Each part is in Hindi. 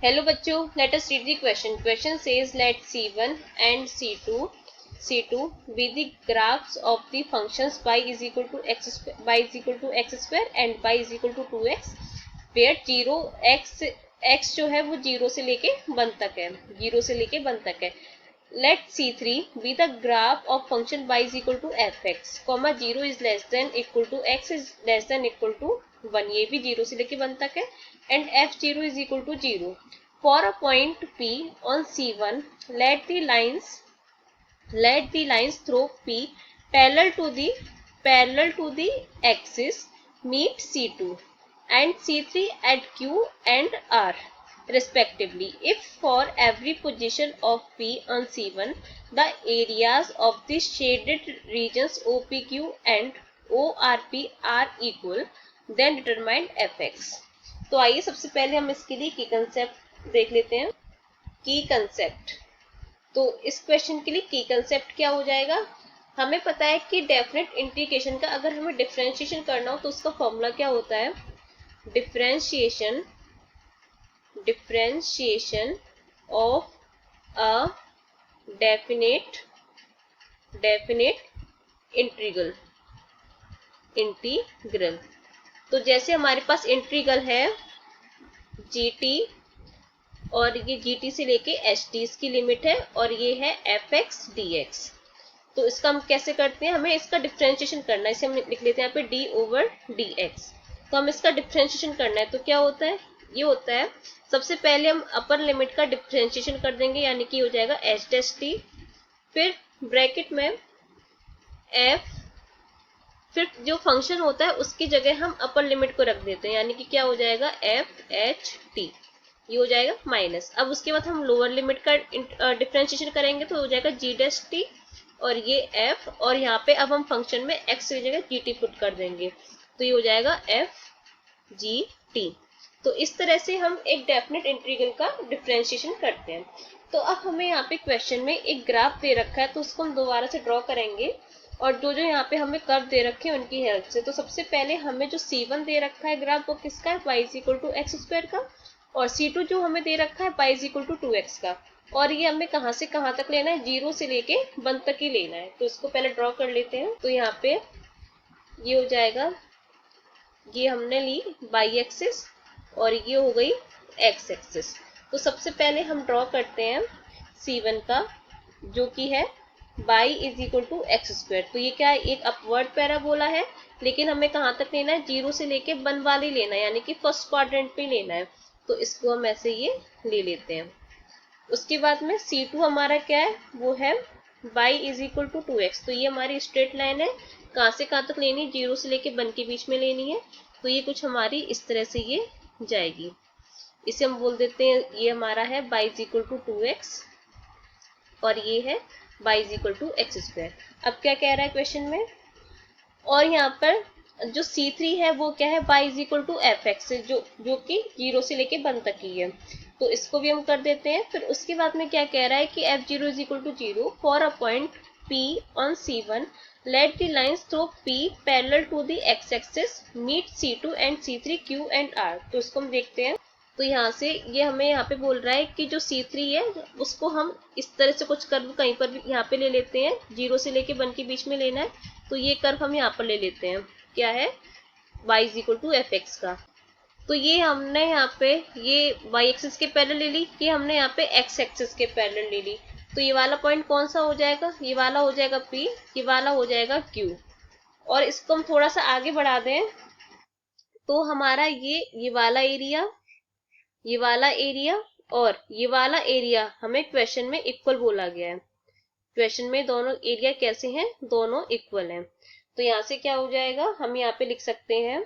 Hello बच्चों, let us read the question. Question says let C1 and C2 be the graphs of the functions y is equal to x square and y is equal to 2x where 0 x जो है वो 0 से लेके 1 तक है, 0 से लेके 1 तक है. Let C3 be the graph of function y is equal to fx, 0 is less than equal to x is less than equal to 1, ये भी 0 से लेके 1 तक है. And f0 is equal to 0. For a point P on C1, let the lines through P parallel to the axis meet C2 and C3 at Q and R respectively. If for every position of P on C1, the areas of the shaded regions OPQ and ORP are equal, then determine fx. तो आइए सबसे पहले हम इसके लिए की कंसेप्ट देख लेते हैं. की कंसेप्ट, तो इस क्वेश्चन के लिए की कंसेप्ट क्या हो जाएगा. हमें पता है कि डेफिनेट इंटीग्रेशन का अगर हमें डिफरेंशिएशन करना हो तो उसका फॉर्मूला क्या होता है. Differentiation of a definite integral. तो जैसे हमारे पास इंटीग्रल है gt और ये gt से लेके ht इसकी लिमिट है और ये है fx dx. तो इसका हम कैसे करते हैं, हमें इसका डिफरेंशिएशन करना है. इसे हम लिख लेते हैं यहाँ पे d ओवर dx. तो हम इसका डिफरेंशिएशन करना है तो क्या होता है, ये होता है सबसे पहले हम अपर लिमिट का डिफरेंशिएशन कर देंगे यानी कि हो जाएगा h डैश t, फिर ब्रैकेट में f, फिर जो फंक्शन होता है उसकी जगह हम अपर लिमिट को रख देते हैं यानी कि क्या हो जाएगा एफ एच टी, ये हो जाएगा माइनस. अब उसके बाद हम लोअर लिमिट का डिफरेंशिएशन करेंगे तो हो जाएगा जी डैश टी और ये एफ, और यहाँ पे अब हम फंक्शन में एक्स की जगह जी टी पुट कर देंगे तो ये हो जाएगा एफ जी टी. तो इस तरह से हम एक डेफिनेट इंटीग्रल का डिफरेंशिएशन करते हैं. तो अब हमें यहाँ पे क्वेश्चन में एक ग्राफ दे रखा है तो उसको हम दोबारा से ड्रॉ करेंगे और जो यहाँ पे हमें कर्व दे रखे हैं उनकी हेल्प से. तो सबसे पहले हमें जो C1 दे रखा है ग्राफ वो किसका है, y is equal to x square का, और C2 जो हमें दे रखा है y is equal to 2x का. और ये हमें कहाँ से कहाँ तक लेना है, 0 से लेके 1 तक ही लेना है. तो इसको पहले ड्रॉ कर लेते हैं. तो यहाँ पे ये हो जाएगा, ये हमने ली y एक्सिस और ये हो गई x एक्सिस. तो सबसे पहले हम ड्रॉ करते हैं C1 का जो कि है y is equal to x square. तो ये क्या है, एक अपवर्ड पैराबोला है लेकिन हमें कहाँ तक लेना है, 0 से लेके 1 वाले लेना है यानी कि फर्स्ट क्वाड्रेंट पे लेना है. तो इसको हम ऐसे ये ले लेते हैं. उसके बाद में C2 हमारा क्या है, वो है y is equal to 2x. तो ये हमारी स्ट्रेट लाइन है, कहाँ से कहाँ तक लेनी है, 0 से लेके 1 के बीच में लेनी है. तो ये कुछ हमारी इस तरह से ये जाएगी. इसे हम बोल देते हैं ये हमारा है y is equal to 2x और ये है y is equal to x square. अब क्या कह रहा है क्वेश्चन में, और यहाँ पर जो C3 है वो क्या है, y is equal to f x, जो कि 0 से लेके 1 तक ही है. तो इसको भी हम कर देते हैं. फिर उसके बाद में क्या कह रहा है कि f0 is equal to 0 for a point P on C1 let the lines through P parallel to the x axis meet C2 and C3 Q and R. तो इसको हम देखते हैं. तो यहाँ से ये हमें यहाँ पे बोल रहा है कि जो C3 है उसको हम इस तरह से कुछ कर्व कहीं पर भी यहाँ पे ले लेते हैं, 0 से लेके 1 के बीच में लेना है. तो ये कर्व हम यहाँ पर ले लेते हैं, क्या है, y is equal to f x का. तो ये हमने यहाँ पे ये y एक्सिस के पैरेलल ले ली, ये हमने यहाँ पे x एक्सिस के पैरेलल ले ली. तो ये वाला पॉइंट कौन सा हो जाएगा, ये वाला हो जाएगा P, ये वाला हो जाएगा Q. और इसको हम थोड़ा सा आगे बढ़ा दें तो हमारा ये वाला एरिया, ये वाला एरिया और ये वाला एरिया हमें क्वेश्चन में इक्वल बोला गया है. क्वेश्चन में दोनों एरिया कैसे हैं, दोनों इक्वल हैं. तो यहाँ से क्या हो जाएगा, हम यहाँ पे लिख सकते हैं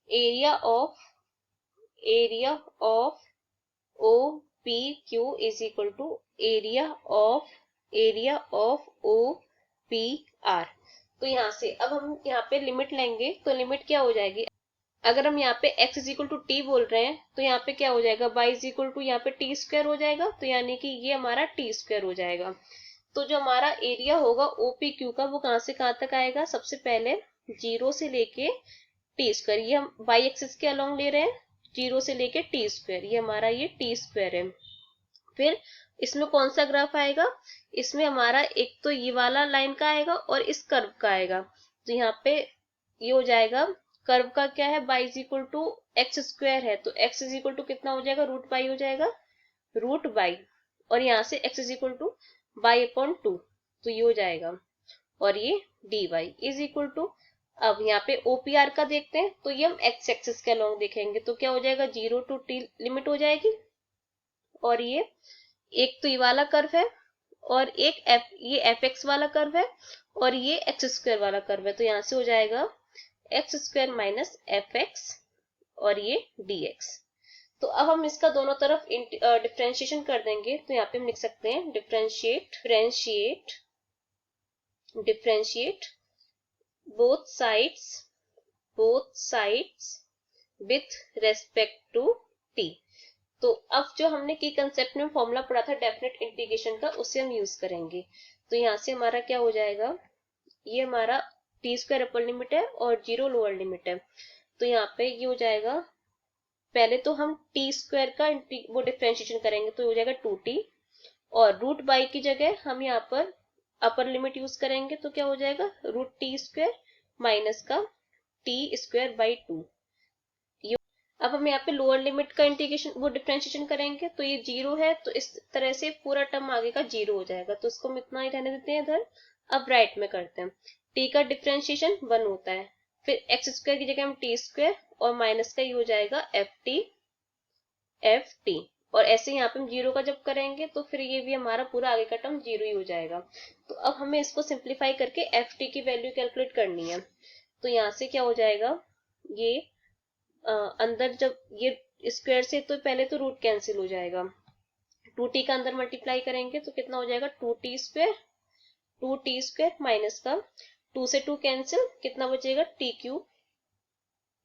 area of O P Q is equal to area of O P R. तो यहाँ से अब हम यहाँ पे लिमिट लेंगे तो लिमिट क्या हो जाएगी, अगर हम यहाँ पे x is equal to t बोल रहे हैं तो यहाँ पे क्या हो जाएगा, y इज इक्वल टू यहाँ पे टी स्क्वायर हो जाएगा. तो यानी कि ये हमारा टी स्क्वायर हो जाएगा. तो जो हमारा एरिया होगा OPQ का वो कहाँ से कहाँ तक आएगा, सबसे पहले 0 से लेके टी स्क्वायर, ये हम y एक्सिस के अलोंग ले रहे हैं 0 से लेके टी स्क्वायर, ये हमारा ये टी स्क्वायर है। फिर इसमें कौन सा ग्राफ आएगा, इसमें हमारा एक तो ये वाला लाइन का आएगा और इस कर्व का आएगा। तो यहाँ पे ये हो जाएगा, कर्व का क्या है, y is equal to x square है, तो x इज इक्वल टू कितना हो जाएगा, रूट बाई हो जाएगा, रूट बाई, और यहाँ से x is equal two by upon 2, तो ये हो जाएगा, और ये dy इज इक्वल टू, अब यहाँ पे OPR का देखते हैं, तो ये हम x एक्सिस के अलोंग देखेंगे, तो क्या हो जाएगा, 0 टू t लिमिट हो जाएगी, और ये एक तो ये वाला कर्व है, और एक ये fx वाला कर्व है, और ये एक्स स्क्वायर वाला कर्व है, तो यहाँ से हो जाएगा x square minus F x, और ये dx। तो अब हम इसका दोनों तरफ डिफ्रेंशिएशन कर देंगे, तो यहाँ पे हम लिख सकते हैं differentiate both sides with respect to t। तो अब जो हमने की कंसेप्ट में फॉर्मूला पढ़ा था डेफिनेट इंटीग्रेशन का, उसे हम यूज करेंगे। तो यहाँ से हमारा क्या हो जाएगा, ये हमारा टी स्क्वायर अपर लिमिट है और 0 लोअर लिमिट है, तो यहाँ पे ये हो जाएगा, पहले तो हम टी स्क्वायर का वो डिफ्रेंशिएशन करेंगे, तो हो जाएगा 2t, और रूट बाई की जगह हम यहाँ पर अपर लिमिट यूज करेंगे, तो क्या हो जाएगा, रूट टी स्क्वायर माइनस का टी स्क्वायर बाई 2। अब हम यहाँ पे लोअर लिमिट का इंटीग्रेशन वो डिफ्रेंशिएशन करेंगे, तो ये 0 है, तो इस तरह से पूरा टर्म आगे का 0 हो जाएगा, तो इसको हम इतना ही रहने देते हैं इधर। अब राइट में करते हैं, t का डिफ्रेंशिएशन 1 होता है, फिर एक्स स्क्वायर की जगह हम टी स्क्वायर, और माइनस का ये हो जाएगा एफ टी, और ऐसे यहाँ पे हम 0 का जब करेंगे, तो फिर ये भी हमारा पूरा आगे का टर्म 0 ही हो जाएगा। तो अब हमें इसको सिंप्लीफाई करके एफ टी की वैल्यू कैलकुलेट करनी है, तो यहाँ से क्या हो जाएगा, ये अंदर जब ये स्क्वायर से, तो पहले तो रूट कैंसिल हो जाएगा, 2t का अंदर मल्टीप्लाई करेंगे तो कितना हो जाएगा, 2t स्क्वायर माइनस का 2 से 2 कैंसिल, कितना बचेगा, t cube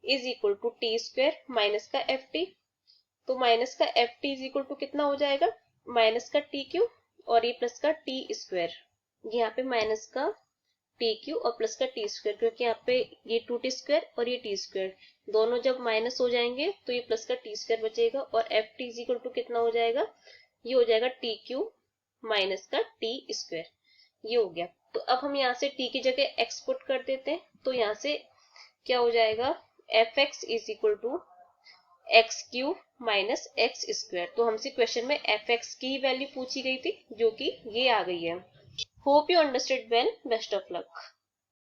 is equal to t square minus का एफ टी, तो माइनस का f t is equal to कितना हो जाएगा, माइनस का टी क्यूब और ये प्लस का टी स्क्वायर, यहाँ पे माइनस का टी क्यूब और प्लस का टी स्क्वायर, क्योंकि यहाँ पे ये 2t स्क्वायर और ये टी स्क्वायर दोनों जब माइनस हो जाएंगे तो ये प्लस का टी स्क्वायर बचेगा, और f t is equal to कितना हो जाएगा, ये हो जाएगा टी क्यूब माइनस का टी स्क्वायर, ये हो गया। तो अब हम यहाँ से t की जगह x पुट कर देते हैं, तो यहाँ से क्या हो जाएगा, f x is equal to x cube minus x square. तो हमसे क्वेश्चन में एफ एक्स की वैल्यू पूछी गई थी, जो कि ये आ गई है। Hope you understood well, best of luck.